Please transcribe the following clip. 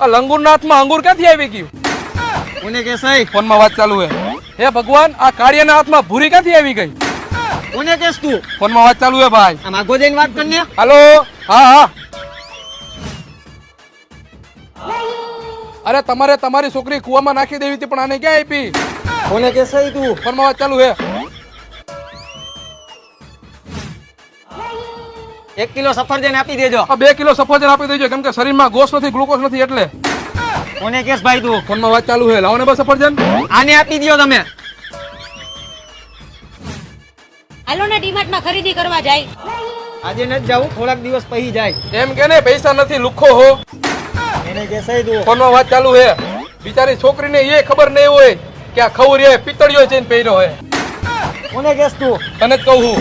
આ લંગુરના હાથમાં અંગુર ક્યાંથી આવી ગયું? કોને કે સહી? ફોનમાં વાત ચાલુ હે. હે ભગવાન, આ કાળિયાના હાથમાં ભૂરી ક્યાંથી આવી ગઈ? કોને કેસ તું? ફોનમાં વાત ચાલુ હે ભાઈ. આમ આગો જઈને વાત કરને. હાલો. હા હા. અરે તમારે તમારી છોકરી કુવામાં નાખી દેવી હતી, પણ આને ક્યાં આપી? કોને કે સહી તું? ફોનમાં વાત ચાલુ હે. 1 કિલો સફરજન આપી દેજો. આ 2 કિલો સફરજન આપી દેજો, કેમ કે શરીરમાં ગોસ નથી, ગ્લુકોઝ નથી એટલે. કોને કેસ ભાઈ તું? ફોનમાં વાત ચાલુ હે. લાવો ને બસ સફરજન. આને આપી દયો તમે. હાલો ને ડીમાર્ટમાં ખરીદી કરવા જાય. આજે નથી જાવું, થોડાક દિવસ પછી જાય. એમ કે ને પૈસા નથી, લુખો હો. કોને કે સહી તું? ફોનમાં વાત ચાલુ હે. બિચારી છોકરીને એ ખબર નહીં હોય કે આ ખવરિયા પિત્તળિયો જઈને પહેર્યો હે. કોને કેસ તું? તને જ કહું છું.